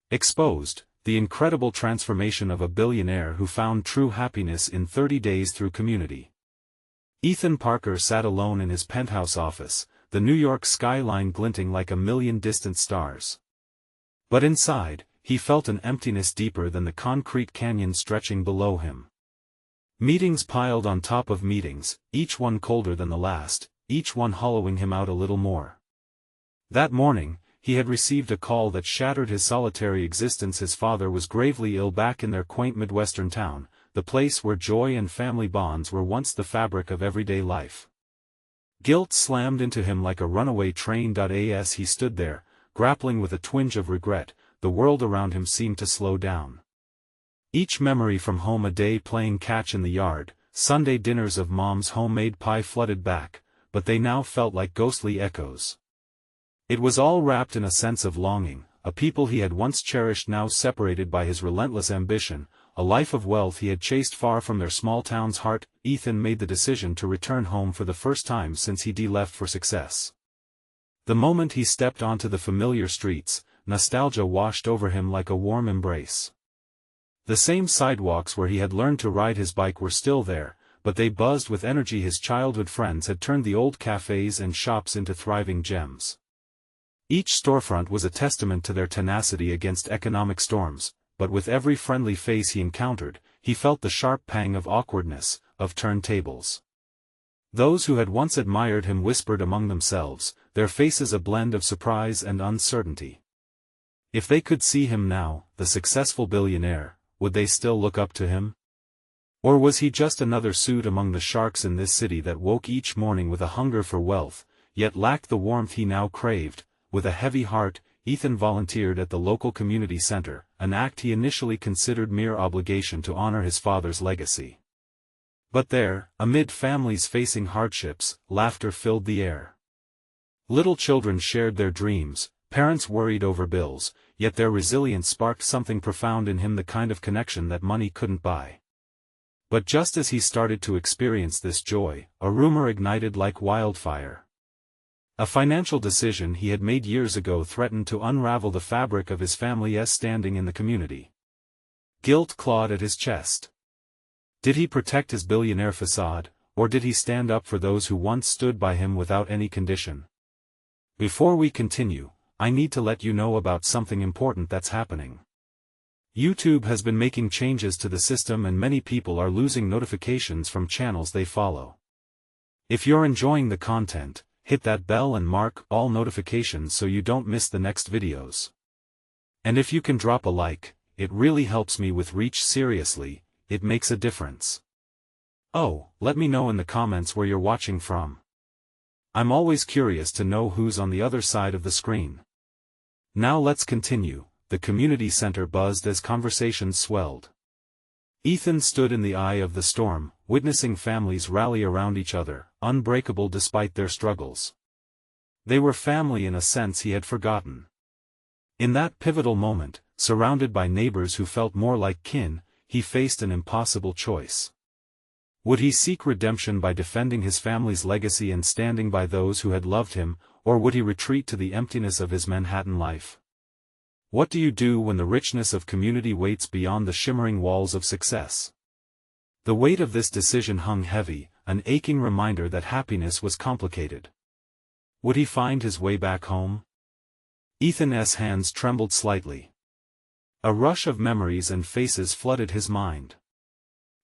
Exposed, the incredible transformation of a billionaire who found true happiness in 30 days through community. Ethan Parker sat alone in his penthouse office, the New York skyline glinting like a million distant stars. But inside, he felt an emptiness deeper than the concrete canyon stretching below him. Meetings piled on top of meetings, each one colder than the last, each one hollowing him out a little more. That morning, he had received a call that shattered his solitary existence. His father was gravely ill back in their quaint Midwestern town, the place where joy and family bonds were once the fabric of everyday life. Guilt slammed into him like a runaway train. As he stood there, grappling with a twinge of regret, the world around him seemed to slow down. Each memory from home, a day playing catch in the yard, Sunday dinners of mom's homemade pie flooded back, but they now felt like ghostly echoes. It was all wrapped in a sense of longing, a people he had once cherished now separated by his relentless ambition, a life of wealth he had chased far from their small town's heart. Ethan made the decision to return home for the first time since he left for success. The moment he stepped onto the familiar streets, nostalgia washed over him like a warm embrace. The same sidewalks where he had learned to ride his bike were still there, but they buzzed with energy. His childhood friends had turned the old cafes and shops into thriving gems. Each storefront was a testament to their tenacity against economic storms, but with every friendly face he encountered, he felt the sharp pang of awkwardness, of turntables. Those who had once admired him whispered among themselves, their faces a blend of surprise and uncertainty. If they could see him now, the successful billionaire, would they still look up to him? Or was he just another suit among the sharks in this city that woke each morning with a hunger for wealth, yet lacked the warmth he now craved? With a heavy heart, Ethan volunteered at the local community center, an act he initially considered mere obligation to honor his father's legacy. But there, amid families facing hardships, laughter filled the air. Little children shared their dreams, parents worried over bills, yet their resilience sparked something profound in him, the kind of connection that money couldn't buy. But just as he started to experience this joy, a rumor ignited like wildfire. A financial decision he had made years ago threatened to unravel the fabric of his family's standing in the community. Guilt clawed at his chest. Did he protect his billionaire facade, or did he stand up for those who once stood by him without any condition? Before we continue, I need to let you know about something important that's happening. YouTube has been making changes to the system and many people are losing notifications from channels they follow. If you're enjoying the content, hit that bell and mark all notifications so you don't miss the next videos. And if you can drop a like, it really helps me with reach. Seriously, it makes a difference. Oh, let me know in the comments where you're watching from. I'm always curious to know who's on the other side of the screen. Now let's continue. The community center buzzed as conversations swelled. Ethan stood in the eye of the storm, witnessing families rally around each other, unbreakable despite their struggles. They were family in a sense he had forgotten. In that pivotal moment, surrounded by neighbors who felt more like kin, he faced an impossible choice. Would he seek redemption by defending his family's legacy and standing by those who had loved him, or would he retreat to the emptiness of his Manhattan life? What do you do when the richness of community waits beyond the shimmering walls of success? The weight of this decision hung heavy, an aching reminder that happiness was complicated. Would he find his way back home? Ethan's hands trembled slightly. A rush of memories and faces flooded his mind.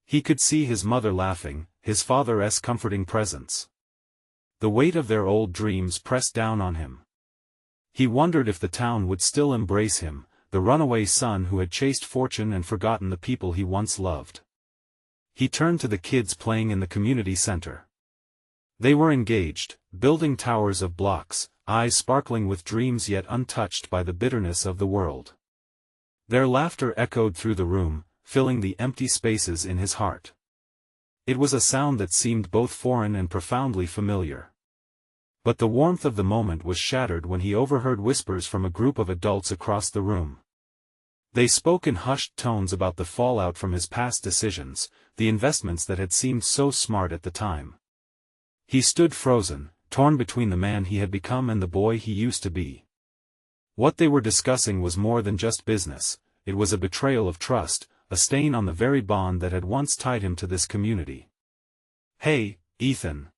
He could see his mother laughing, his father's comforting presence. The weight of their old dreams pressed down on him. He wondered if the town would still embrace him, the runaway son who had chased fortune and forgotten the people he once loved. He turned to the kids playing in the community center. They were engaged, building towers of blocks, eyes sparkling with dreams yet untouched by the bitterness of the world. Their laughter echoed through the room, filling the empty spaces in his heart. It was a sound that seemed both foreign and profoundly familiar. But the warmth of the moment was shattered when he overheard whispers from a group of adults across the room. They spoke in hushed tones about the fallout from his past decisions, the investments that had seemed so smart at the time. He stood frozen, torn between the man he had become and the boy he used to be. What they were discussing was more than just business, it was a betrayal of trust, a stain on the very bond that had once tied him to this community. "Hey, Ethan."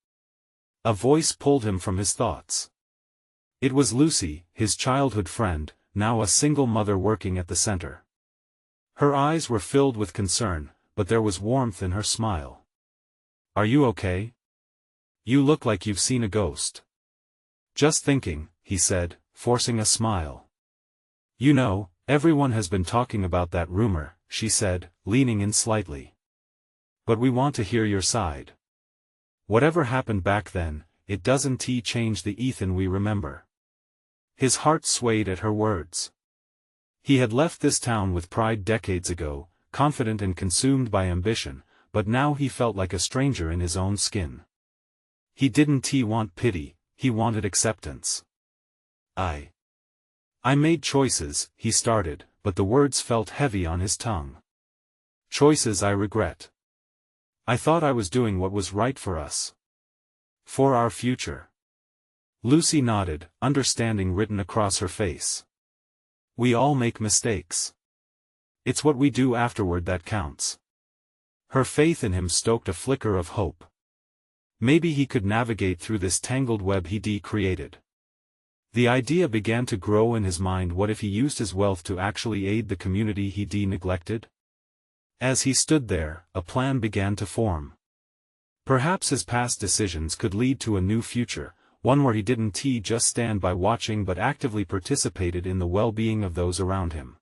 A voice pulled him from his thoughts. It was Lucy, his childhood friend, now a single mother working at the center. Her eyes were filled with concern, but there was warmth in her smile. "Are you okay? You look like you've seen a ghost." "Just thinking," he said, forcing a smile. "You know, everyone has been talking about that rumor," she said, leaning in slightly. "But we want to hear your side. Whatever happened back then, it doesn't change the Ethan we remember." His heart swayed at her words. He had left this town with pride decades ago, confident and consumed by ambition, but now he felt like a stranger in his own skin. He didn't want pity, he wanted acceptance. I made choices," he started, but the words felt heavy on his tongue. "Choices I regret. I thought I was doing what was right for us. For our future." Lucy nodded, understanding written across her face. "We all make mistakes. It's what we do afterward that counts." Her faith in him stoked a flicker of hope. Maybe he could navigate through this tangled web he'd created. The idea began to grow in his mind: what if he used his wealth to actually aid the community he'd neglected? As he stood there, a plan began to form. Perhaps his past decisions could lead to a new future, one where he didn't just stand by watching but actively participated in the well-being of those around him.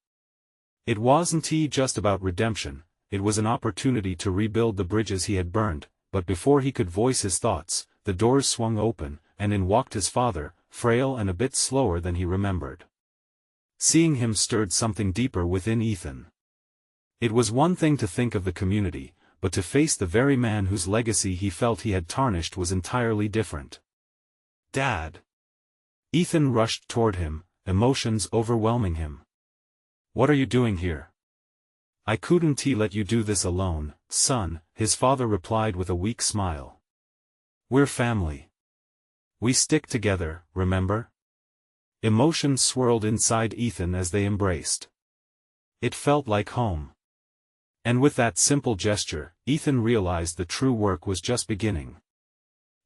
It wasn't just about redemption, it was an opportunity to rebuild the bridges he had burned, but before he could voice his thoughts, the doors swung open, and in walked his father, frail and a bit slower than he remembered. Seeing him stirred something deeper within Ethan. It was one thing to think of the community, but to face the very man whose legacy he felt he had tarnished was entirely different. "Dad!" Ethan rushed toward him, emotions overwhelming him. "What are you doing here?" "I couldn't let you do this alone, son," his father replied with a weak smile. "We're family. We stick together, remember?" Emotions swirled inside Ethan as they embraced. It felt like home. And with that simple gesture, Ethan realized the true work was just beginning.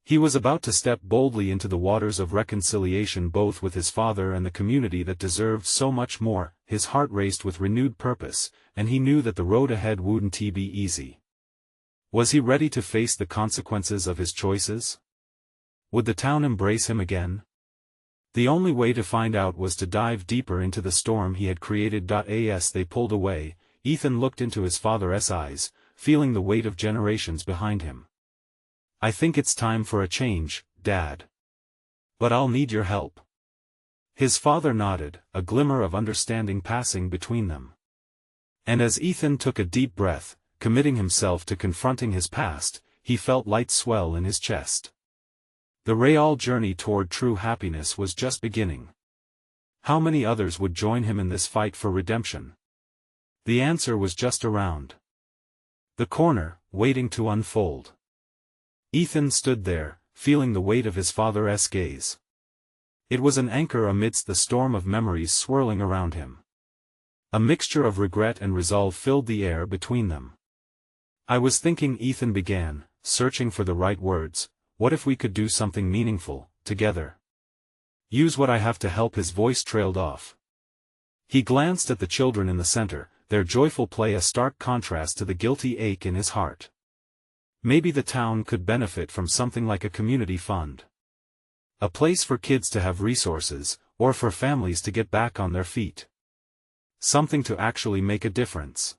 He was about to step boldly into the waters of reconciliation both with his father and the community that deserved so much more. His heart raced with renewed purpose, and he knew that the road ahead wouldn't be easy. Was he ready to face the consequences of his choices? Would the town embrace him again? The only way to find out was to dive deeper into the storm he had created. As they pulled away, Ethan looked into his father's eyes, feeling the weight of generations behind him. "I think it's time for a change, Dad. But I'll need your help." His father nodded, a glimmer of understanding passing between them. And as Ethan took a deep breath, committing himself to confronting his past, he felt light swell in his chest. The real journey toward true happiness was just beginning. How many others would join him in this fight for redemption? The answer was just around the corner, waiting to unfold. Ethan stood there, feeling the weight of his father's gaze. It was an anchor amidst the storm of memories swirling around him. A mixture of regret and resolve filled the air between them. "I was thinking," Ethan began, searching for the right words, "what if we could do something meaningful, together? Use what I have to help." His voice trailed off. He glanced at the children in the center, their joyful play a stark contrast to the guilty ache in his heart. Maybe the town could benefit from something like a community fund. A place for kids to have resources, or for families to get back on their feet. Something to actually make a difference.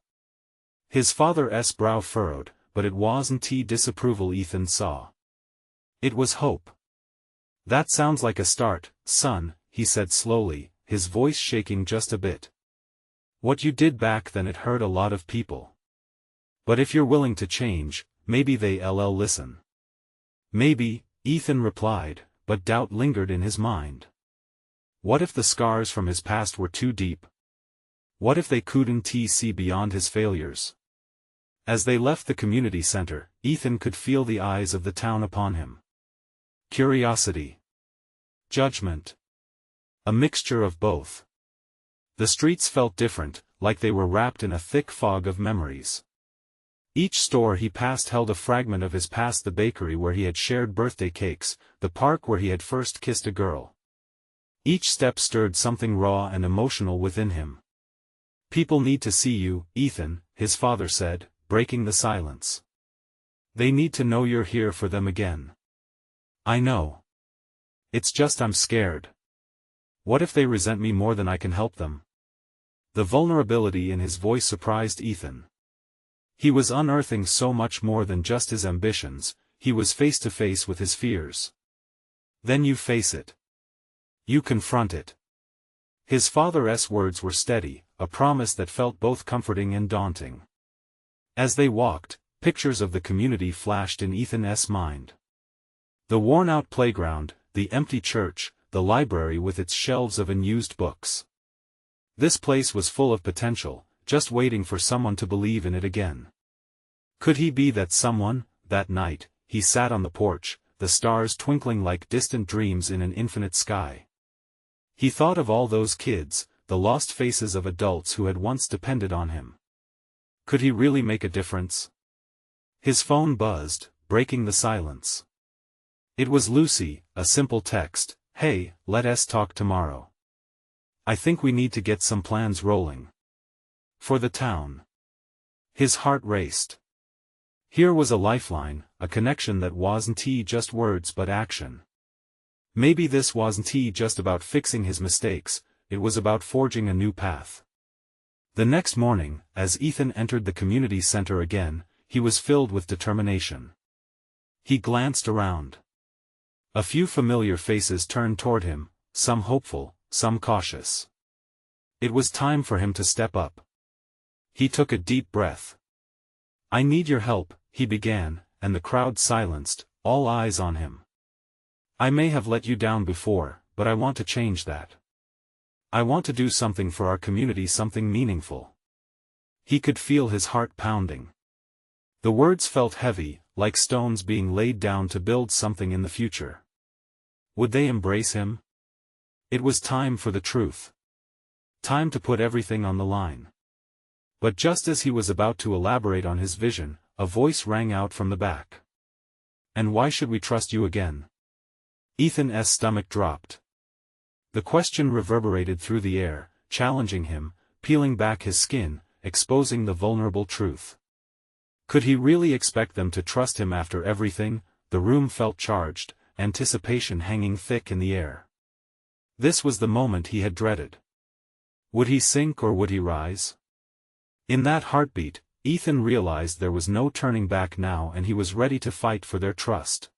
His father's brow furrowed, but it wasn't disapproval Ethan saw. It was hope. "That sounds like a start, son," he said slowly, his voice shaking just a bit. "What you did back then, it hurt a lot of people. But if you're willing to change, maybe they'll listen." "Maybe," Ethan replied, but doubt lingered in his mind. What if the scars from his past were too deep? What if they couldn't see beyond his failures? As they left the community center, Ethan could feel the eyes of the town upon him. Curiosity. Judgment. A mixture of both. The streets felt different, like they were wrapped in a thick fog of memories. Each store he passed held a fragment of his past: the bakery where he had shared birthday cakes, the park where he had first kissed a girl. Each step stirred something raw and emotional within him. "People need to see you, Ethan," his father said, breaking the silence. "They need to know you're here for them again." "I know. It's just I'm scared. What if they resent me more than I can help them?" The vulnerability in his voice surprised Ethan. He was unearthing so much more than just his ambitions, he was face to face with his fears. "Then you face it. You confront it." His father's words were steady, a promise that felt both comforting and daunting. As they walked, pictures of the community flashed in Ethan's mind. The worn-out playground, the empty church, the library with its shelves of unused books. This place was full of potential, just waiting for someone to believe in it again. Could he be that someone? That night, he sat on the porch, the stars twinkling like distant dreams in an infinite sky. He thought of all those kids, the lost faces of adults who had once depended on him. Could he really make a difference? His phone buzzed, breaking the silence. It was Lucy, a simple text: "Hey, let's talk tomorrow. I think we need to get some plans rolling. For the town." His heart raced. Here was a lifeline, a connection that wasn't just words but action. Maybe this wasn't just about fixing his mistakes, it was about forging a new path. The next morning, as Ethan entered the community center again, he was filled with determination. He glanced around. A few familiar faces turned toward him, some hopeful, some cautious. It was time for him to step up. He took a deep breath. "I need your help," he began, and the crowd silenced, all eyes on him. "I may have let you down before, but I want to change that. I want to do something for our community, something meaningful." He could feel his heart pounding. The words felt heavy, like stones being laid down to build something in the future. Would they embrace him? It was time for the truth. Time to put everything on the line. But just as he was about to elaborate on his vision, a voice rang out from the back. "And why should we trust you again?" Ethan's stomach dropped. The question reverberated through the air, challenging him, peeling back his skin, exposing the vulnerable truth. Could he really expect them to trust him after everything? The room felt charged, anticipation hanging thick in the air. This was the moment he had dreaded. Would he sink or would he rise? In that heartbeat, Ethan realized there was no turning back now, and he was ready to fight for their trust.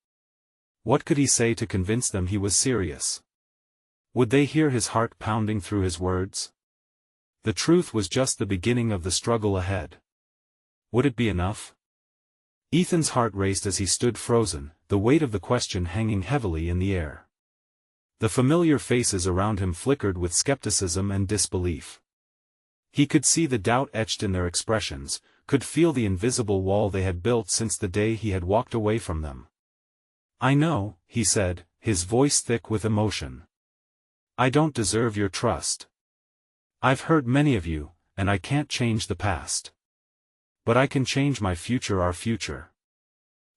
What could he say to convince them he was serious? Would they hear his heart pounding through his words? The truth was just the beginning of the struggle ahead. Would it be enough? Ethan's heart raced as he stood frozen, the weight of the question hanging heavily in the air. The familiar faces around him flickered with skepticism and disbelief. He could see the doubt etched in their expressions, could feel the invisible wall they had built since the day he had walked away from them. "I know," he said, his voice thick with emotion. "I don't deserve your trust. I've hurt many of you, and I can't change the past. But I can change my future, our future."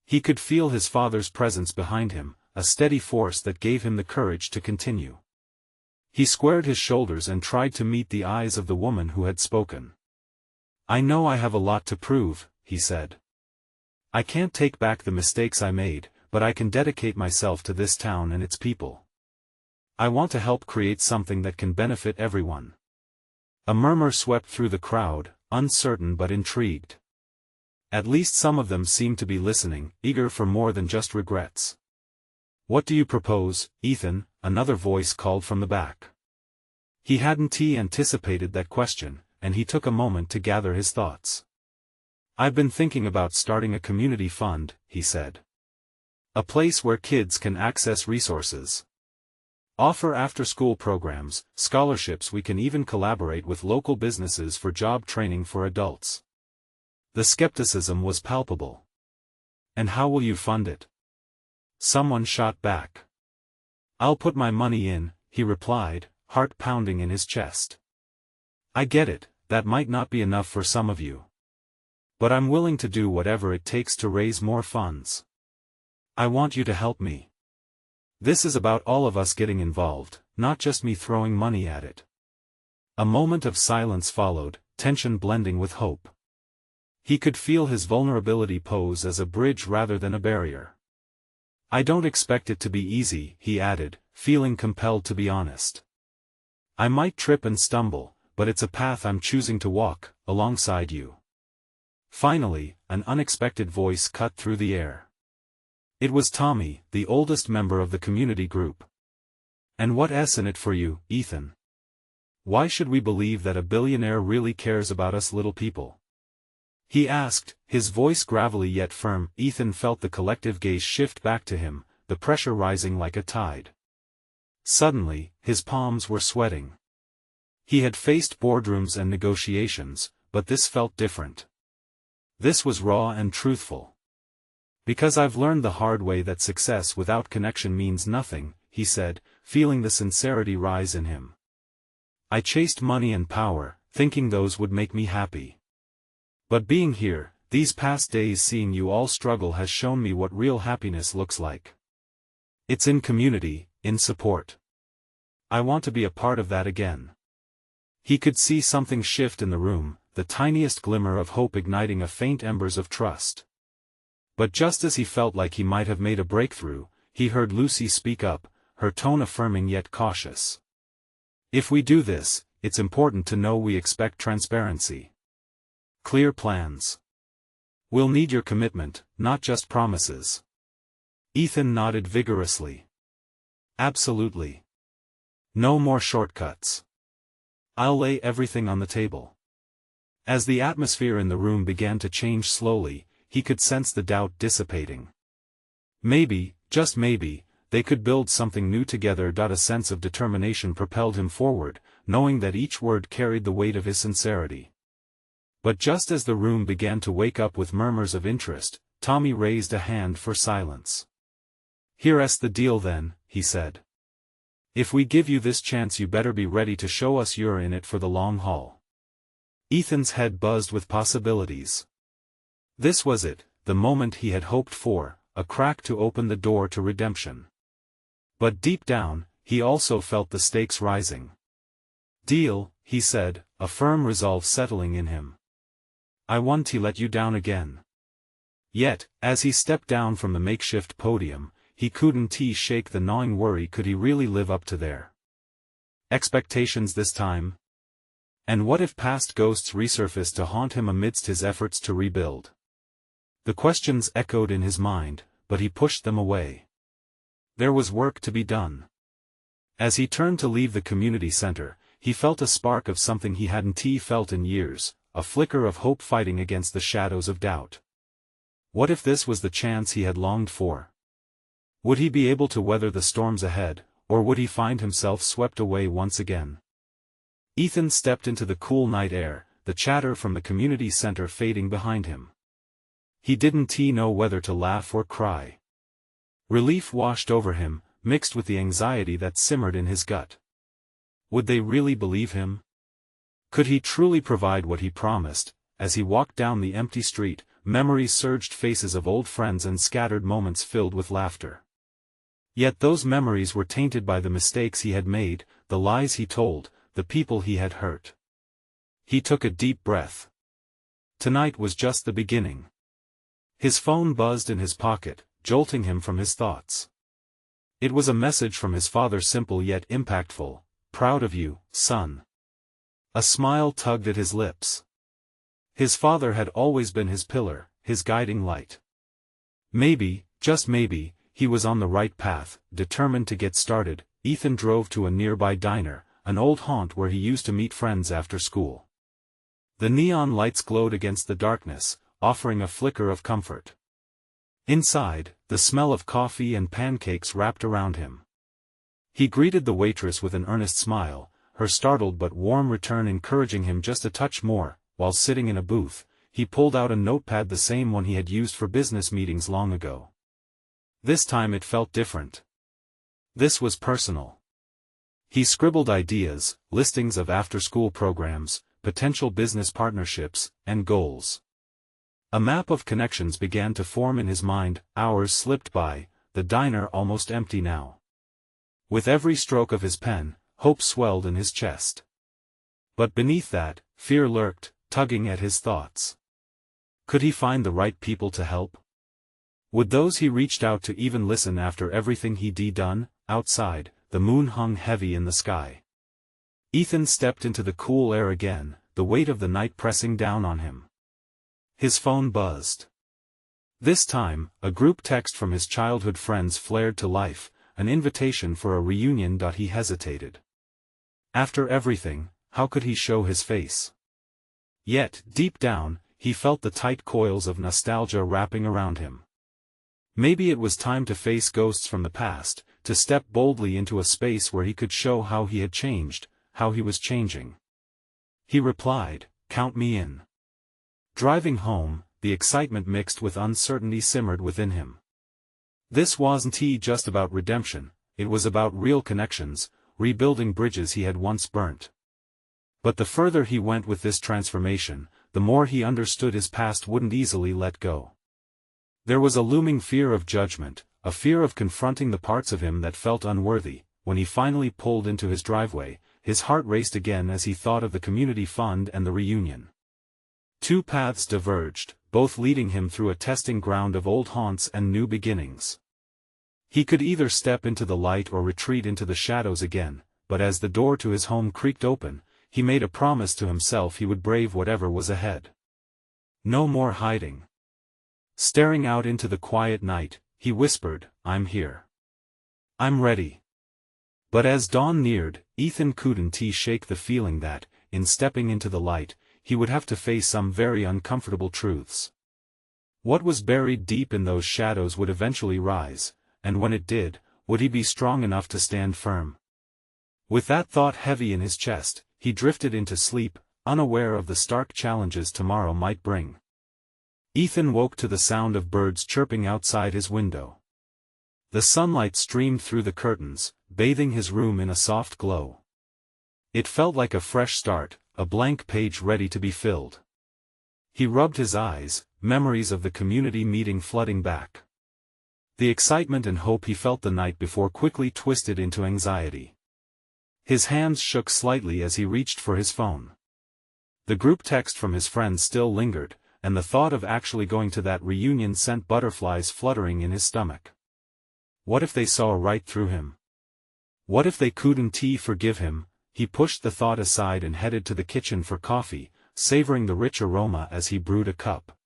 He could feel his father's presence behind him, a steady force that gave him the courage to continue. He squared his shoulders and tried to meet the eyes of the woman who had spoken. "I know I have a lot to prove," he said. "I can't take back the mistakes I made, but I can dedicate myself to this town and its people. I want to help create something that can benefit everyone." A murmur swept through the crowd, uncertain but intrigued. At least some of them seemed to be listening, eager for more than just regrets. "What do you propose, Ethan?" another voice called from the back. He hadn't anticipated that question, and he took a moment to gather his thoughts. "I've been thinking about starting a community fund," he said. "A place where kids can access resources. Offer after-school programs, scholarships. We can even collaborate with local businesses for job training for adults." The skepticism was palpable. "And how will you fund it?" Someone shot back. "I'll put my money in," he replied, heart pounding in his chest. I get it, that might not be enough for some of you. But I'm willing to do whatever it takes to raise more funds. I want you to help me. This is about all of us getting involved, not just me throwing money at it." A moment of silence followed, tension blending with hope. He could feel his vulnerability pose as a bridge rather than a barrier. "I don't expect it to be easy," he added, feeling compelled to be honest. "I might trip and stumble, but it's a path I'm choosing to walk, alongside you." Finally, an unexpected voice cut through the air. It was Tommy, the oldest member of the community group. "And what's in it for you, Ethan? Why should we believe that a billionaire really cares about us little people?" he asked, his voice gravelly yet firm. Ethan felt the collective gaze shift back to him, the pressure rising like a tide. Suddenly, his palms were sweating. He had faced boardrooms and negotiations, but this felt different. This was raw and truthful. "Because I've learned the hard way that success without connection means nothing," he said, feeling the sincerity rise in him. "I chased money and power, thinking those would make me happy. But being here, these past days seeing you all struggle has shown me what real happiness looks like. It's in community, in support. I want to be a part of that again." He could see something shift in the room, the tiniest glimmer of hope igniting a faint embers of trust. But just as he felt like he might have made a breakthrough, he heard Lucy speak up, her tone affirming yet cautious. "If we do this, it's important to know we expect transparency. Clear plans. We'll need your commitment, not just promises." Ethan nodded vigorously. "Absolutely. No more shortcuts. I'll lay everything on the table." As the atmosphere in the room began to change slowly, he could sense the doubt dissipating. Maybe, just maybe, they could build something new together. A sense of determination propelled him forward, knowing that each word carried the weight of his sincerity. But just as the room began to wake up with murmurs of interest, Tommy raised a hand for silence. "Here's the deal then," he said. "If we give you this chance, you better be ready to show us you're in it for the long haul." Ethan's head buzzed with possibilities. This was it, the moment he had hoped for, a crack to open the door to redemption. But deep down, he also felt the stakes rising. "Deal," he said, a firm resolve settling in him. "I won't let you down again." Yet, as he stepped down from the makeshift podium, he couldn't shake the gnawing worry: could he really live up to their expectations this time? And what if past ghosts resurfaced to haunt him amidst his efforts to rebuild? The questions echoed in his mind, but he pushed them away. There was work to be done. As he turned to leave the community center, he felt a spark of something he hadn't felt in years, a flicker of hope fighting against the shadows of doubt. What if this was the chance he had longed for? Would he be able to weather the storms ahead, or would he find himself swept away once again? Ethan stepped into the cool night air, the chatter from the community center fading behind him. He didn't know whether to laugh or cry. Relief washed over him, mixed with the anxiety that simmered in his gut. Would they really believe him? Could he truly provide what he promised? As he walked down the empty street, memories surged, faces of old friends and scattered moments filled with laughter. Yet those memories were tainted by the mistakes he had made, the lies he told, the people he had hurt. He took a deep breath. Tonight was just the beginning. His phone buzzed in his pocket, jolting him from his thoughts. It was a message from his father, simple yet impactful: "Proud of you, son." A smile tugged at his lips. His father had always been his pillar, his guiding light. Maybe, just maybe, he was on the right path. Determined to get started, Ethan drove to a nearby diner, an old haunt where he used to meet friends after school. The neon lights glowed against the darkness, offering a flicker of comfort. Inside, the smell of coffee and pancakes wrapped around him. He greeted the waitress with an earnest smile, her startled but warm return encouraging him just a touch more. While sitting in a booth, he pulled out a notepad, the same one he had used for business meetings long ago. This time it felt different. This was personal. He scribbled ideas, listings of after-school programs, potential business partnerships, and goals. A map of connections began to form in his mind. Hours slipped by, the diner almost empty now. With every stroke of his pen, hope swelled in his chest. But beneath that, fear lurked, tugging at his thoughts. Could he find the right people to help? Would those he reached out to even listen after everything he'd done? Outside, the moon hung heavy in the sky. Ethan stepped into the cool air again, the weight of the night pressing down on him. His phone buzzed. This time, a group text from his childhood friends flared to life, an invitation for a reunion. He hesitated. After everything, how could he show his face? Yet, deep down, he felt the tight coils of nostalgia wrapping around him. Maybe it was time to face ghosts from the past, to step boldly into a space where he could show how he had changed, how he was changing. He replied, "Count me in." Driving home, the excitement mixed with uncertainty simmered within him. This wasn't just about redemption, it was about real connections, rebuilding bridges he had once burnt. But the further he went with this transformation, the more he understood his past wouldn't easily let go. There was a looming fear of judgment, a fear of confronting the parts of him that felt unworthy. When he finally pulled into his driveway, his heart raced again as he thought of the community fund and the reunion. Two paths diverged, both leading him through a testing ground of old haunts and new beginnings. He could either step into the light or retreat into the shadows again, but as the door to his home creaked open, he made a promise to himself he would brave whatever was ahead. No more hiding. Staring out into the quiet night, he whispered, "I'm here. I'm ready." But as dawn neared, Ethan couldn't shake the feeling that, in stepping into the light, he would have to face some very uncomfortable truths. What was buried deep in those shadows would eventually rise, and when it did, would he be strong enough to stand firm? With that thought heavy in his chest, he drifted into sleep, unaware of the stark challenges tomorrow might bring. Ethan woke to the sound of birds chirping outside his window. The sunlight streamed through the curtains, bathing his room in a soft glow. It felt like a fresh start, a blank page ready to be filled. He rubbed his eyes, memories of the community meeting flooding back. The excitement and hope he felt the night before quickly twisted into anxiety. His hands shook slightly as he reached for his phone. The group text from his friends still lingered, and the thought of actually going to that reunion sent butterflies fluttering in his stomach. What if they saw right through him? What if they couldn't forgive him? He pushed the thought aside and headed to the kitchen for coffee, savoring the rich aroma as he brewed a cup.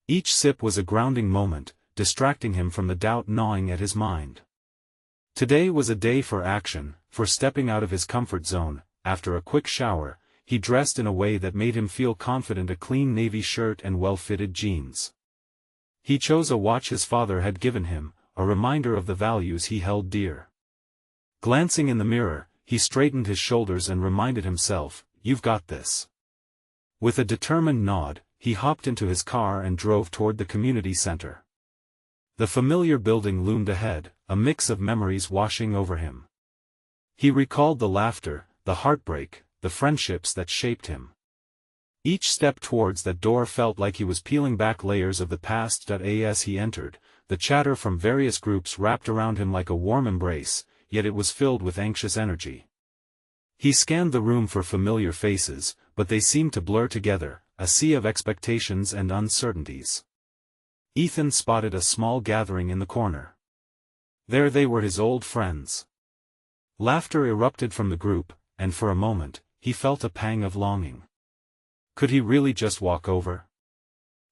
Each sip was a grounding moment, distracting him from the doubt gnawing at his mind. Today was a day for action, for stepping out of his comfort zone. After a quick shower, he dressed in a way that made him feel confident, a clean navy shirt and well-fitted jeans. He chose a watch his father had given him, a reminder of the values he held dear. Glancing in the mirror, he straightened his shoulders and reminded himself, "You've got this." With a determined nod, he hopped into his car and drove toward the community center. The familiar building loomed ahead, a mix of memories washing over him. He recalled the laughter, the heartbreak, the friendships that shaped him. Each step towards that door felt like he was peeling back layers of the past. As he entered, the chatter from various groups wrapped around him like a warm embrace, yet it was filled with anxious energy. He scanned the room for familiar faces, but they seemed to blur together, a sea of expectations and uncertainties. Ethan spotted a small gathering in the corner. There they were, his old friends. Laughter erupted from the group, and for a moment, he felt a pang of longing. Could he really just walk over?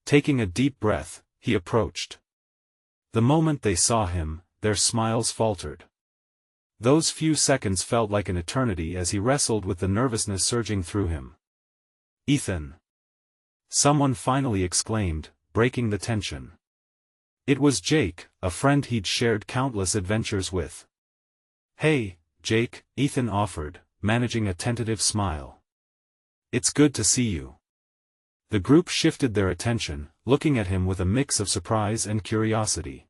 Taking a deep breath, he approached. The moment they saw him, their smiles faltered. Those few seconds felt like an eternity as he wrestled with the nervousness surging through him. "Ethan!" someone finally exclaimed, breaking the tension. It was Jake, a friend he'd shared countless adventures with. "Hey, Jake," Ethan offered, managing a tentative smile. "It's good to see you." The group shifted their attention, looking at him with a mix of surprise and curiosity.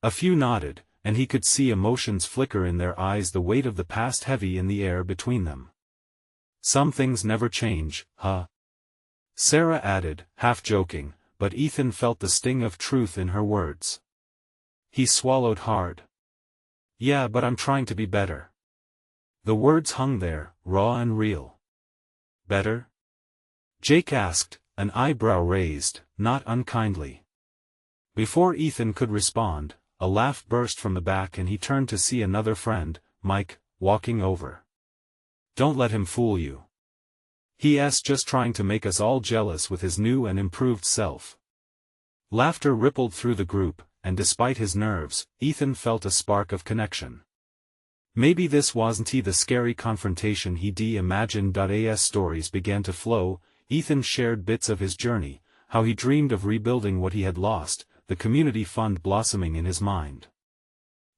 A few nodded, and he could see emotions flicker in their eyes, the weight of the past heavy in the air between them. Some things never change, huh? Sarah added, half joking, but Ethan felt the sting of truth in her words. He swallowed hard. Yeah, but I'm trying to be better. The words hung there, raw and real. Better? Jake asked, an eyebrow raised, not unkindly. Before Ethan could respond, a laugh burst from the back and he turned to see another friend, Mike, walking over. Don't let him fool you. He's just trying to make us all jealous with his new and improved self. Laughter rippled through the group, and despite his nerves, Ethan felt a spark of connection. Maybe this wasn't the scary confrontation he'd imagined. As stories began to flow, Ethan shared bits of his journey, how he dreamed of rebuilding what he had lost, the community fund blossoming in his mind.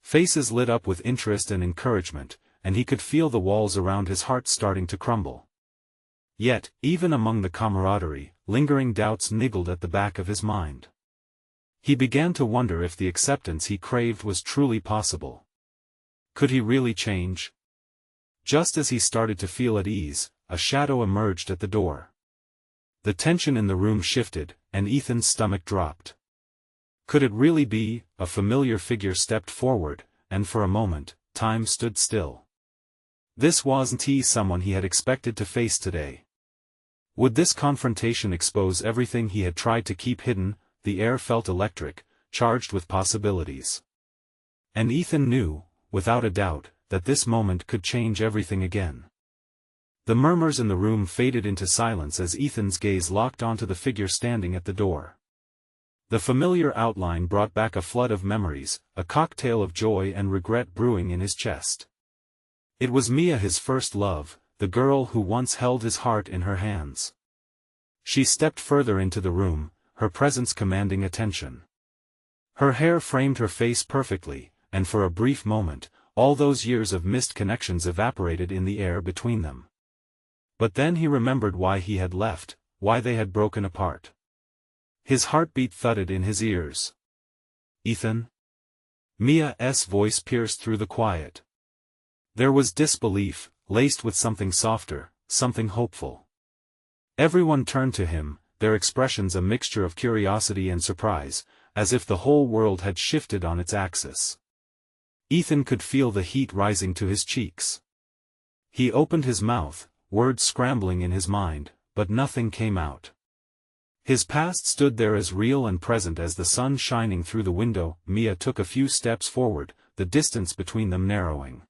Faces lit up with interest and encouragement, and he could feel the walls around his heart starting to crumble. Yet, even among the camaraderie, lingering doubts niggled at the back of his mind. He began to wonder if the acceptance he craved was truly possible. Could he really change? Just as he started to feel at ease, a shadow emerged at the door. The tension in the room shifted, and Ethan's stomach dropped. Could it really be? A familiar figure stepped forward, and for a moment, time stood still. This wasn't someone he had expected to face today. Would this confrontation expose everything he had tried to keep hidden? The air felt electric, charged with possibilities. And Ethan knew, without a doubt, that this moment could change everything again. The murmurs in the room faded into silence as Ethan's gaze locked onto the figure standing at the door. The familiar outline brought back a flood of memories, a cocktail of joy and regret brewing in his chest. It was Mia, his first love, the girl who once held his heart in her hands. She stepped further into the room, her presence commanding attention. Her hair framed her face perfectly, and for a brief moment, all those years of missed connections evaporated in the air between them. But then he remembered why he had left, why they had broken apart. His heartbeat thudded in his ears. Ethan? Mia's voice pierced through the quiet. There was disbelief, laced with something softer, something hopeful. Everyone turned to him, their expressions a mixture of curiosity and surprise, as if the whole world had shifted on its axis. Ethan could feel the heat rising to his cheeks. He opened his mouth, words scrambling in his mind, but nothing came out. His past stood there as real and present as the sun shining through the window. Mia took a few steps forward, the distance between them narrowing.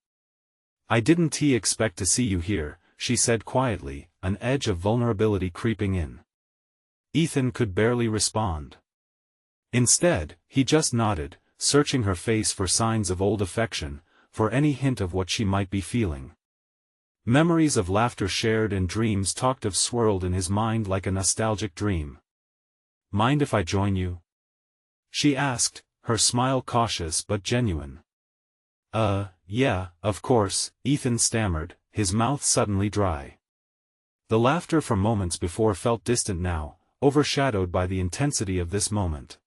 I didn't expect to see you here, she said quietly, an edge of vulnerability creeping in. Ethan could barely respond. Instead, he just nodded, searching her face for signs of old affection, for any hint of what she might be feeling. Memories of laughter shared and dreams talked of swirled in his mind like a nostalgic dream. Mind if I join you? She asked, her smile cautious but genuine. Yeah, of course, Ethan stammered, his mouth suddenly dry. The laughter from moments before felt distant now, overshadowed by the intensity of this moment.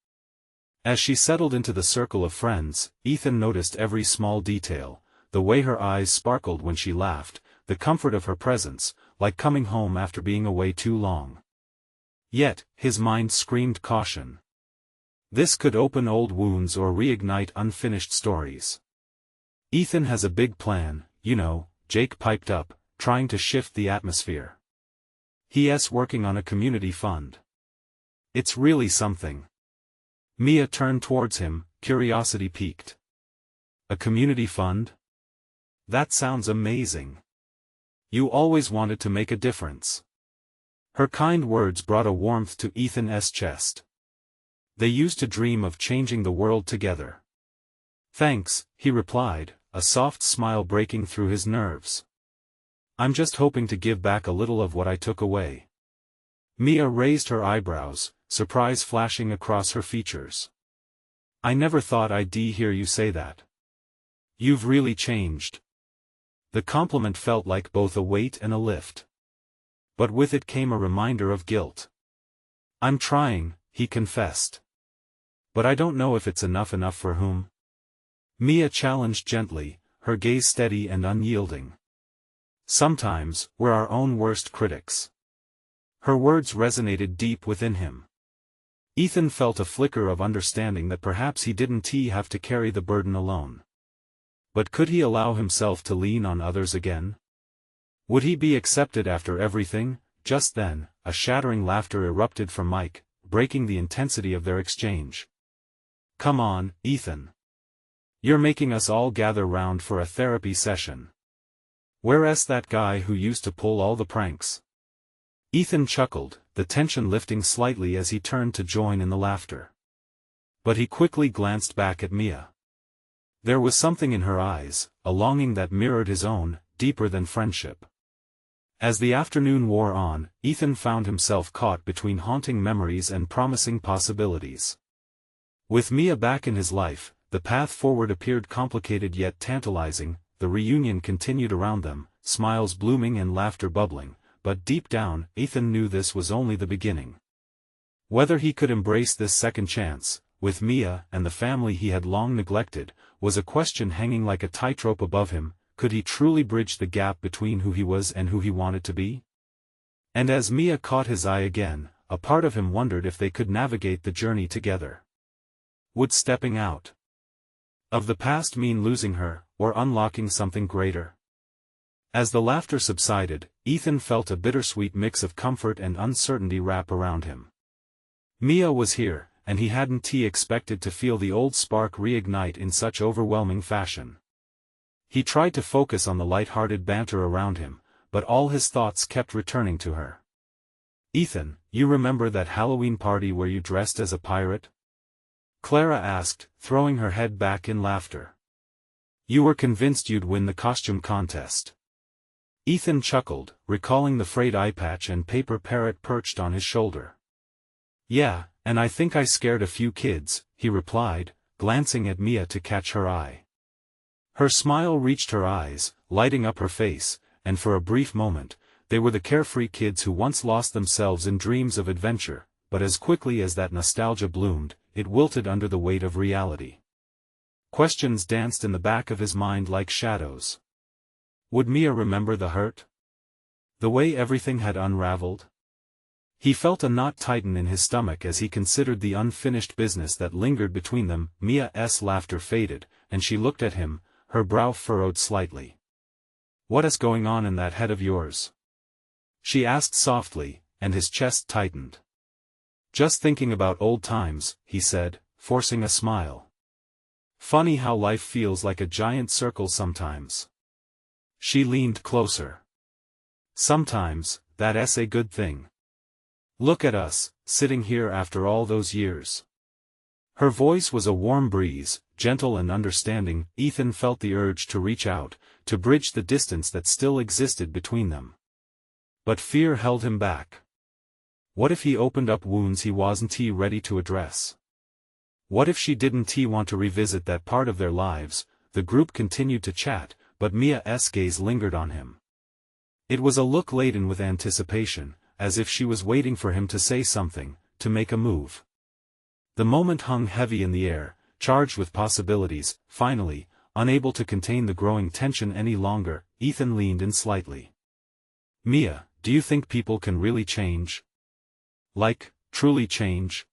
As she settled into the circle of friends, Ethan noticed every small detail, the way her eyes sparkled when she laughed, the comfort of her presence, like coming home after being away too long. Yet, his mind screamed caution. This could open old wounds or reignite unfinished stories. Ethan has a big plan, you know, Jake piped up, trying to shift the atmosphere. He's working on a community fund. It's really something. Mia turned towards him, curiosity piqued. A community fund? That sounds amazing. You always wanted to make a difference. Her kind words brought a warmth to Ethan's chest. They used to dream of changing the world together. Thanks, he replied, a soft smile breaking through his nerves. I'm just hoping to give back a little of what I took away. Mia raised her eyebrows, surprise flashing across her features. I never thought I'd hear you say that. You've really changed. The compliment felt like both a weight and a lift. But with it came a reminder of guilt. I'm trying, he confessed. But I don't know if it's enough for whom. Mia challenged gently, her gaze steady and unyielding. Sometimes, we're our own worst critics. Her words resonated deep within him. Ethan felt a flicker of understanding that perhaps he didn't have to carry the burden alone. But could he allow himself to lean on others again? Would he be accepted after everything? Just then, a shattering laughter erupted from Mike, breaking the intensity of their exchange. "Come on, Ethan. You're making us all gather round for a therapy session. Where's that guy who used to pull all the pranks?" Ethan chuckled, the tension lifting slightly as he turned to join in the laughter. But he quickly glanced back at Mia. There was something in her eyes, a longing that mirrored his own, deeper than friendship. As the afternoon wore on, Ethan found himself caught between haunting memories and promising possibilities. With Mia back in his life, the path forward appeared complicated yet tantalizing. The reunion continued around them, smiles blooming and laughter bubbling, but deep down, Ethan knew this was only the beginning. Whether he could embrace this second chance, with Mia and the family he had long neglected, was a question hanging like a tightrope above him. Could he truly bridge the gap between who he was and who he wanted to be? And as Mia caught his eye again, a part of him wondered if they could navigate the journey together. Would stepping out of the past mean losing her, or unlocking something greater? As the laughter subsided, Ethan felt a bittersweet mix of comfort and uncertainty wrap around him. Mia was here, and he hadn't expected to feel the old spark reignite in such overwhelming fashion. He tried to focus on the light-hearted banter around him, but all his thoughts kept returning to her. "Ethan, you remember that Halloween party where you dressed as a pirate?" Clara asked, throwing her head back in laughter. "You were convinced you'd win the costume contest." Ethan chuckled, recalling the frayed eye patch and paper parrot perched on his shoulder. "Yeah, and I think I scared a few kids," he replied, glancing at Mia to catch her eye. Her smile reached her eyes, lighting up her face, and for a brief moment, they were the carefree kids who once lost themselves in dreams of adventure, but as quickly as that nostalgia bloomed, it wilted under the weight of reality. Questions danced in the back of his mind like shadows. Would Mia remember the hurt? The way everything had unraveled? He felt a knot tighten in his stomach as he considered the unfinished business that lingered between them. Mia's laughter faded, and she looked at him, her brow furrowed slightly. "What is going on in that head of yours?" she asked softly, and his chest tightened. "Just thinking about old times," he said, forcing a smile. "Funny how life feels like a giant circle sometimes." She leaned closer. "Sometimes, that's a good thing. Look at us, sitting here after all those years." Her voice was a warm breeze, gentle and understanding. Ethan felt the urge to reach out, to bridge the distance that still existed between them. But fear held him back. What if he opened up wounds he wasn't ready to address? What if she didn't want to revisit that part of their lives? The group continued to chat, but Mia's gaze lingered on him. It was a look laden with anticipation, as if she was waiting for him to say something, to make a move. The moment hung heavy in the air, charged with possibilities. Finally, unable to contain the growing tension any longer, Ethan leaned in slightly. "Mia, do you think people can really change? Like, truly change?"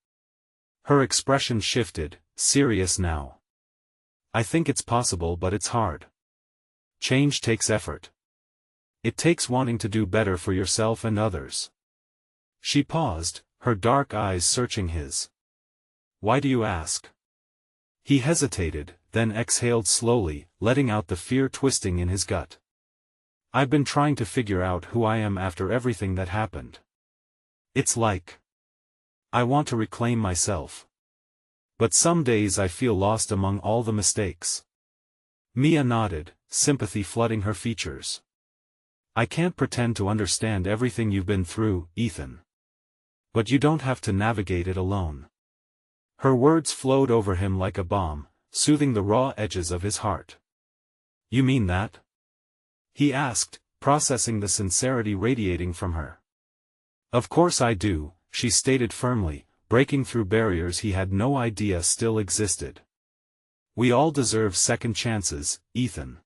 Her expression shifted, serious now. "I think it's possible, but it's hard. Change takes effort. It takes wanting to do better for yourself and others." She paused, her dark eyes searching his. "Why do you ask?" He hesitated, then exhaled slowly, letting out the fear twisting in his gut. "I've been trying to figure out who I am after everything that happened. It's like I want to reclaim myself. But some days I feel lost among all the mistakes." Mia nodded, sympathy flooding her features. "I can't pretend to understand everything you've been through, Ethan. But you don't have to navigate it alone." Her words flowed over him like a balm, soothing the raw edges of his heart. "You mean that?" he asked, processing the sincerity radiating from her. "Of course I do," she stated firmly, breaking through barriers he had no idea still existed. We all deserve second chances, Ethan.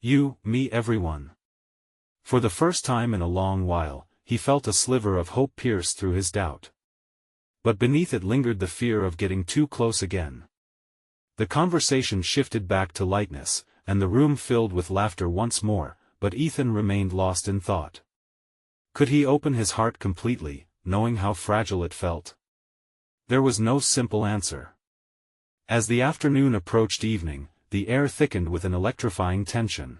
You, me, everyone. For the first time in a long while, he felt a sliver of hope pierce through his doubt. But beneath it lingered the fear of getting too close again. The conversation shifted back to lightness, and the room filled with laughter once more, but Ethan remained lost in thought. Could he open his heart completely, knowing how fragile it felt? There was no simple answer. As the afternoon approached evening, the air thickened with an electrifying tension.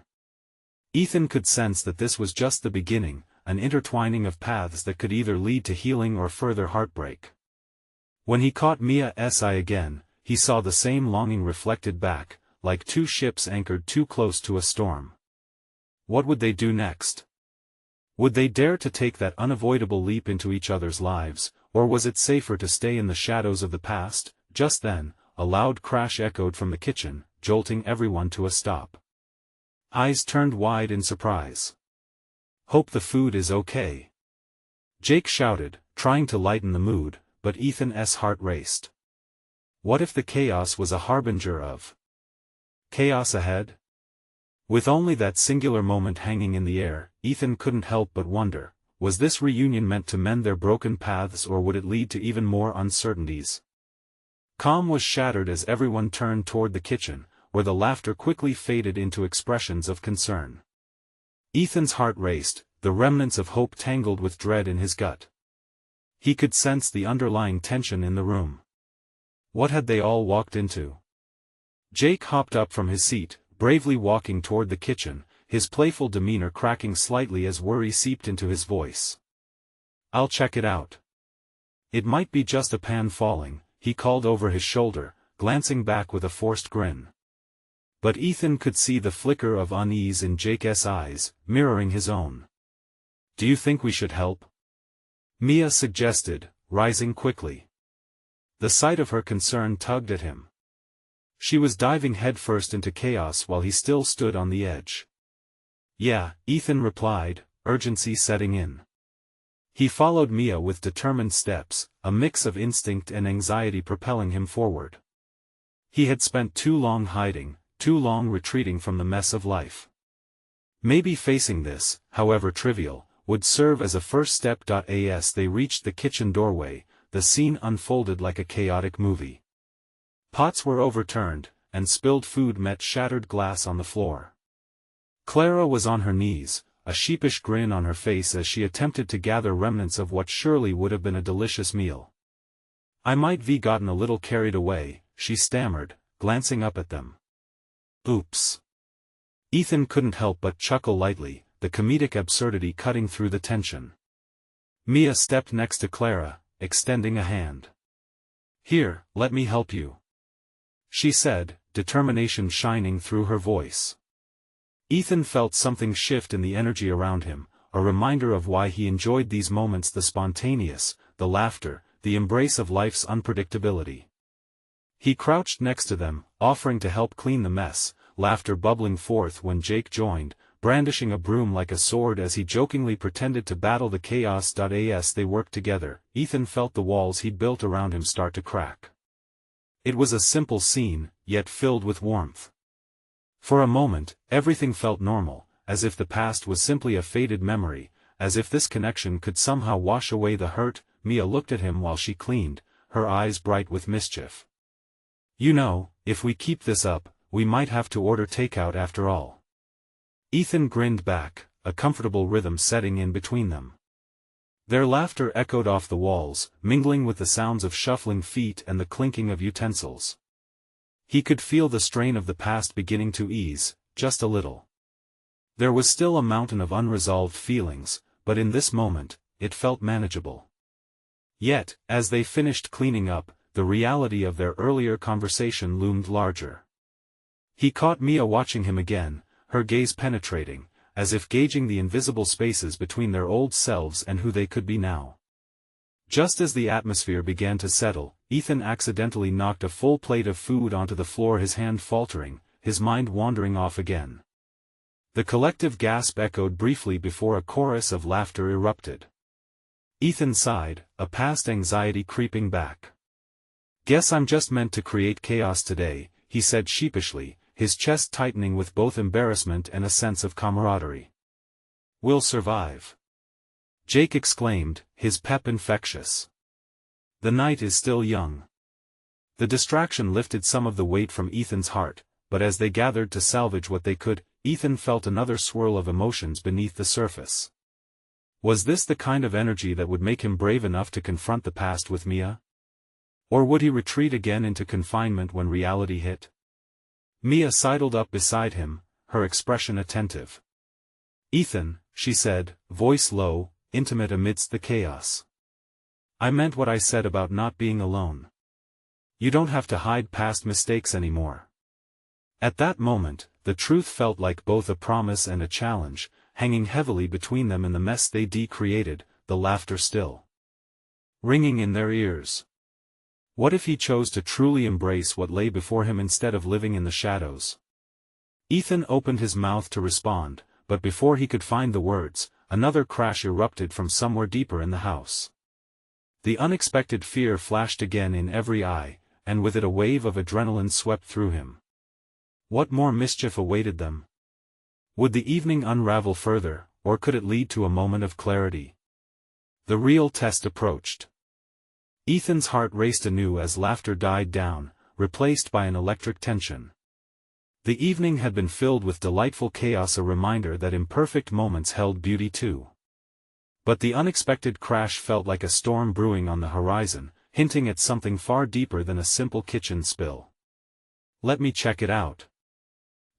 Ethan could sense that this was just the beginning, an intertwining of paths that could either lead to healing or further heartbreak. When he caught Mia's eye again, he saw the same longing reflected back, like two ships anchored too close to a storm. What would they do next? Would they dare to take that unavoidable leap into each other's lives, or was it safer to stay in the shadows of the past? Just then, a loud crash echoed from the kitchen, jolting everyone to a stop. Eyes turned wide in surprise. "Hope the food is okay," Jake shouted, trying to lighten the mood, but Ethan's heart raced. What if the chaos was a harbinger of chaos ahead? With only that singular moment hanging in the air, Ethan couldn't help but wonder, was this reunion meant to mend their broken paths or would it lead to even more uncertainties? Calm was shattered as everyone turned toward the kitchen, where the laughter quickly faded into expressions of concern. Ethan's heart raced, the remnants of hope tangled with dread in his gut. He could sense the underlying tension in the room. What had they all walked into? Jake hopped up from his seat, bravely walking toward the kitchen, his playful demeanor cracking slightly as worry seeped into his voice. "I'll check it out." "It might be just a pan falling," he called over his shoulder, glancing back with a forced grin. But Ethan could see the flicker of unease in Jake's eyes, mirroring his own. "Do you think we should help?" Mia suggested, rising quickly. The sight of her concern tugged at him. She was diving headfirst into chaos while he still stood on the edge. "Yeah," Ethan replied, urgency setting in. He followed Mia with determined steps, a mix of instinct and anxiety propelling him forward. He had spent too long hiding, too long retreating from the mess of life. Maybe facing this, however trivial, would serve as a first step. As they reached the kitchen doorway, the scene unfolded like a chaotic movie. Pots were overturned, and spilled food met shattered glass on the floor. Clara was on her knees, a sheepish grin on her face as she attempted to gather remnants of what surely would have been a delicious meal. "I might have gotten a little carried away," she stammered, glancing up at them. "Oops." Ethan couldn't help but chuckle lightly, the comedic absurdity cutting through the tension. Mia stepped next to Clara, extending a hand. "Here, let me help you," she said, determination shining through her voice. Ethan felt something shift in the energy around him, a reminder of why he enjoyed these moments: the spontaneous, the laughter, the embrace of life's unpredictability. He crouched next to them, offering to help clean the mess, laughter bubbling forth when Jake joined, brandishing a broom like a sword as he jokingly pretended to battle the chaos. As they worked together, Ethan felt the walls he'd built around him start to crack. It was a simple scene, yet filled with warmth. For a moment, everything felt normal, as if the past was simply a faded memory, as if this connection could somehow wash away the hurt. Mia looked at him while she cleaned, her eyes bright with mischief. "You know, if we keep this up, we might have to order takeout after all." Ethan grinned back, a comfortable rhythm setting in between them. Their laughter echoed off the walls, mingling with the sounds of shuffling feet and the clinking of utensils. He could feel the strain of the past beginning to ease, just a little. There was still a mountain of unresolved feelings, but in this moment, it felt manageable. Yet, as they finished cleaning up, the reality of their earlier conversation loomed larger. He caught Mia watching him again, her gaze penetrating, as if gauging the invisible spaces between their old selves and who they could be now. Just as the atmosphere began to settle, Ethan accidentally knocked a full plate of food onto the floor, his hand faltering, his mind wandering off again. The collective gasp echoed briefly before a chorus of laughter erupted. Ethan sighed, a past anxiety creeping back. "Guess I'm just meant to create chaos today," he said sheepishly, his chest tightening with both embarrassment and a sense of camaraderie. "We'll survive," Jake exclaimed, his pep infectious. "The night is still young." The distraction lifted some of the weight from Ethan's heart, but as they gathered to salvage what they could, Ethan felt another swirl of emotions beneath the surface. Was this the kind of energy that would make him brave enough to confront the past with Mia? Or would he retreat again into confinement when reality hit? Mia sidled up beside him, her expression attentive. "Ethan," she said, voice low, intimate amidst the chaos. "I meant what I said about not being alone. You don't have to hide past mistakes anymore." At that moment, the truth felt like both a promise and a challenge, hanging heavily between them in the mess they created, the laughter still ringing in their ears. What if he chose to truly embrace what lay before him instead of living in the shadows? Ethan opened his mouth to respond, but before he could find the words, another crash erupted from somewhere deeper in the house. The unexpected fear flashed again in every eye, and with it a wave of adrenaline swept through him. What more mischief awaited them? Would the evening unravel further, or could it lead to a moment of clarity? The real test approached. Ethan's heart raced anew as laughter died down, replaced by an electric tension. The evening had been filled with delightful chaos, a reminder that imperfect moments held beauty too. But the unexpected crash felt like a storm brewing on the horizon, hinting at something far deeper than a simple kitchen spill. "Let me check it out,"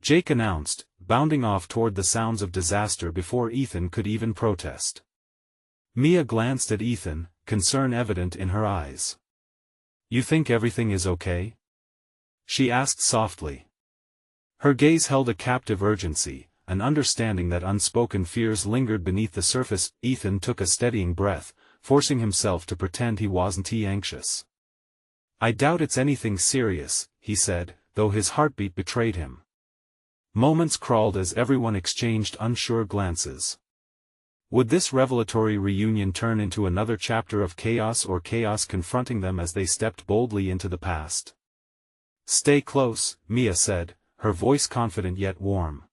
Jake announced, bounding off toward the sounds of disaster before Ethan could even protest. Mia glanced at Ethan, concern evident in her eyes. "You think everything is okay?" she asked softly. Her gaze held a captive urgency, an understanding that unspoken fears lingered beneath the surface. Ethan took a steadying breath, forcing himself to pretend he wasn't anxious. "I doubt it's anything serious," he said, though his heartbeat betrayed him. Moments crawled as everyone exchanged unsure glances. Would this revelatory reunion turn into another chapter of chaos, or chaos confronting them as they stepped boldly into the past? "Stay close," Mia said, her voice confident yet warm.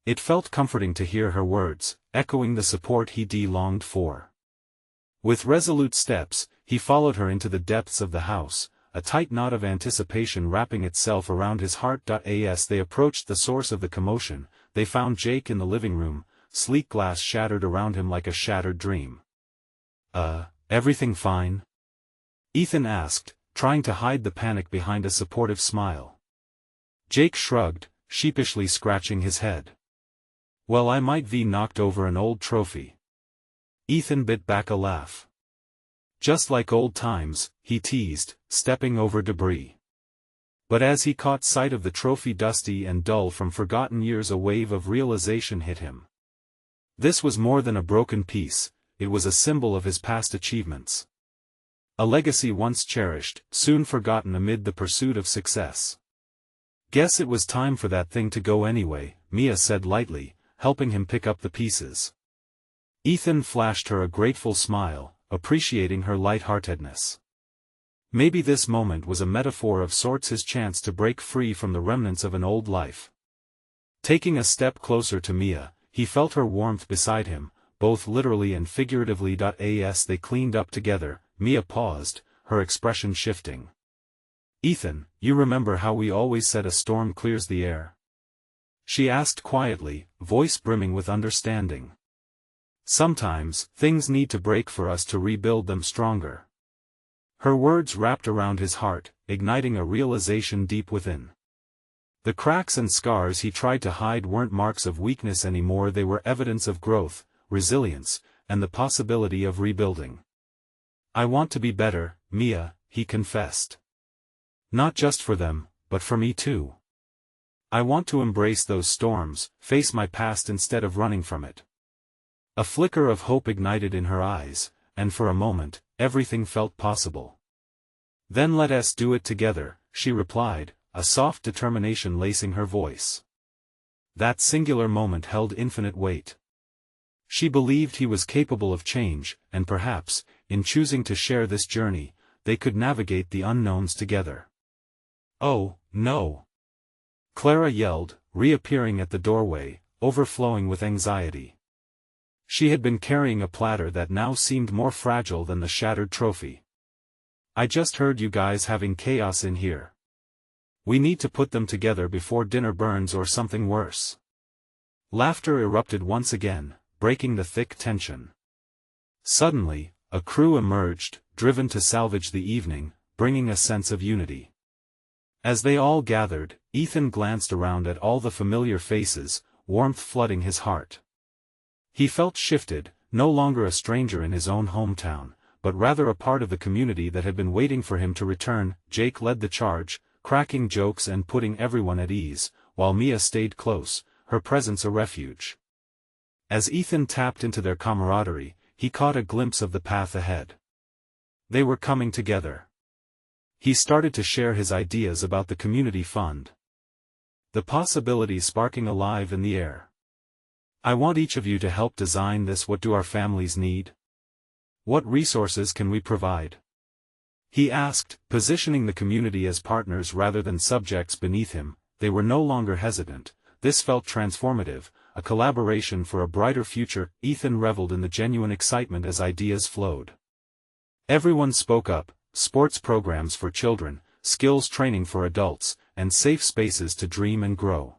It felt comforting to hear her words, echoing the support he longed for. With resolute steps, he followed her into the depths of the house, a tight knot of anticipation wrapping itself around his heart. As they approached the source of the commotion, they found Jake in the living room, sleek glass shattered around him like a shattered dream. Everything fine?" Ethan asked, trying to hide the panic behind a supportive smile. Jake shrugged, sheepishly scratching his head. "Well, I might be knocked over an old trophy." Ethan bit back a laugh. "Just like old times," he teased, stepping over debris. But as he caught sight of the trophy dusty and dull from forgotten years, a wave of realization hit him. This was more than a broken piece, it was a symbol of his past achievements. A legacy once cherished, soon forgotten amid the pursuit of success. "Guess it was time for that thing to go anyway," Mia said lightly, helping him pick up the pieces. Ethan flashed her a grateful smile, appreciating her lightheartedness. Maybe this moment was a metaphor of sorts, his chance to break free from the remnants of an old life. Taking a step closer to Mia, he felt her warmth beside him, both literally and figuratively. As they cleaned up together, Mia paused, her expression shifting. "Ethan, you remember how we always said a storm clears the air?" she asked quietly, voice brimming with understanding. "Sometimes, things need to break for us to rebuild them stronger." Her words wrapped around his heart, igniting a realization deep within. The cracks and scars he tried to hide weren't marks of weakness anymore, they were evidence of growth, resilience, and the possibility of rebuilding. "I want to be better, Mia," he confessed. "Not just for them, but for me too. I want to embrace those storms, face my past instead of running from it." A flicker of hope ignited in her eyes, and for a moment, everything felt possible. "Then let us do it together," she replied, a soft determination lacing her voice. That singular moment held infinite weight. She believed he was capable of change, and perhaps, in choosing to share this journey, they could navigate the unknowns together. Oh, no! Clara yelled, reappearing at the doorway, overflowing with anxiety. She had been carrying a platter that now seemed more fragile than the shattered trophy. I just heard you guys having chaos in here. We need to put them together before dinner burns or something worse. Laughter erupted once again, breaking the thick tension. Suddenly, a crew emerged, driven to salvage the evening, bringing a sense of unity. As they all gathered, Ethan glanced around at all the familiar faces, warmth flooding his heart. He felt shifted, no longer a stranger in his own hometown, but rather a part of the community that had been waiting for him to return. Jake led the charge, cracking jokes and putting everyone at ease, while Mia stayed close, her presence a refuge. As Ethan tapped into their camaraderie, he caught a glimpse of the path ahead. They were coming together. He started to share his ideas about the community fund. The possibilities sparking alive in the air. I want each of you to help design this. What do our families need? What resources can we provide? He asked, positioning the community as partners rather than subjects beneath him. They were no longer hesitant. This felt transformative, a collaboration for a brighter future. Ethan reveled in the genuine excitement as ideas flowed. Everyone spoke up: sports programs for children, skills training for adults, and safe spaces to dream and grow.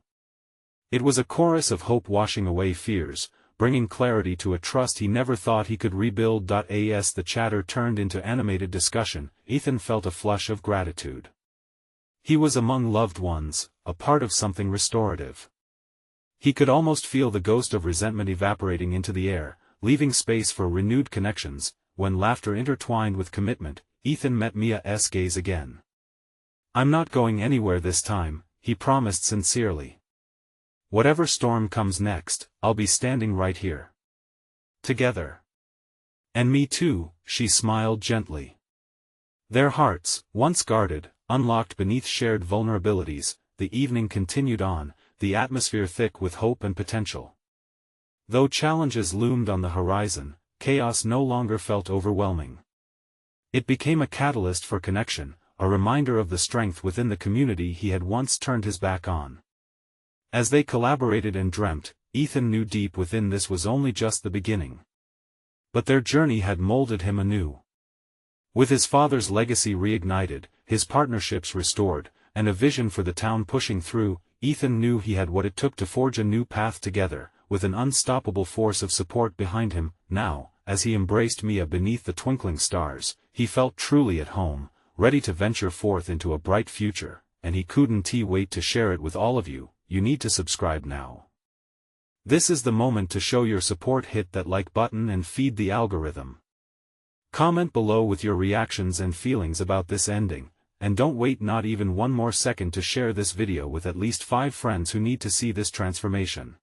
It was a chorus of hope washing away fears, bringing clarity to a trust he never thought he could rebuild. As the chatter turned into animated discussion, Ethan felt a flush of gratitude. He was among loved ones, a part of something restorative. He could almost feel the ghost of resentment evaporating into the air, leaving space for renewed connections. When laughter intertwined with commitment, Ethan met Mia's gaze again. I'm not going anywhere this time, he promised sincerely. Whatever storm comes next, I'll be standing right here. Together. And me too, she smiled gently. Their hearts, once guarded, unlocked beneath shared vulnerabilities. The evening continued on, the atmosphere thick with hope and potential. Though challenges loomed on the horizon, chaos no longer felt overwhelming. It became a catalyst for connection, a reminder of the strength within the community he had once turned his back on. As they collaborated and dreamt, Ethan knew deep within this was only just the beginning. But their journey had molded him anew. With his father's legacy reignited, his partnerships restored, and a vision for the town pushing through, Ethan knew he had what it took to forge a new path together, with an unstoppable force of support behind him. Now, as he embraced Mia beneath the twinkling stars, he felt truly at home, ready to venture forth into a bright future, and he couldn't wait to share it with all of you. You need to subscribe now. This is the moment to show your support. Hit that like button and feed the algorithm. Comment below with your reactions and feelings about this ending, and don't wait not even one more second to share this video with at least 5 friends who need to see this transformation.